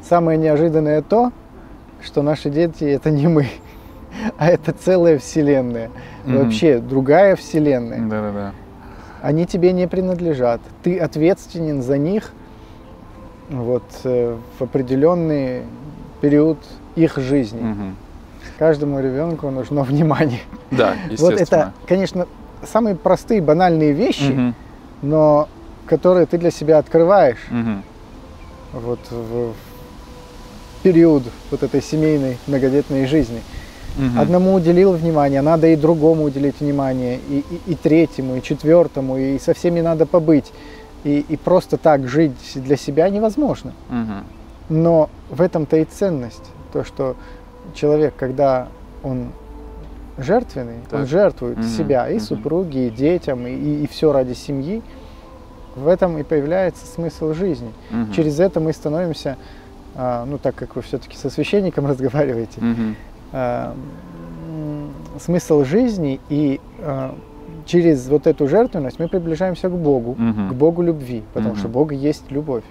самое неожиданное то, что наши дети — это не мы, а это целая вселенная, вообще другая вселенная. Да-да-да. Они тебе не принадлежат. Ты ответственен за них вот, в определенный период их жизни. Каждому ребенку нужно внимание. Да, естественно. Вот это, конечно, самые простые, банальные вещи, но которые ты для себя открываешь вот в период вот этой семейной многодетной жизни. Одному уделил внимание, надо и другому уделить внимание, и третьему, и четвертому, и со всеми надо побыть. И просто так жить для себя невозможно. Но в этом-то и ценность. То, что человек, когда он жертвенный, он жертвует себя и супруге, и детям, и все ради семьи, в этом и появляется смысл жизни. Через это мы становимся, ну так как вы все-таки со священником разговариваете, смысл жизни, и через вот эту жертвенность мы приближаемся к Богу любви, потому что Бог есть любовь.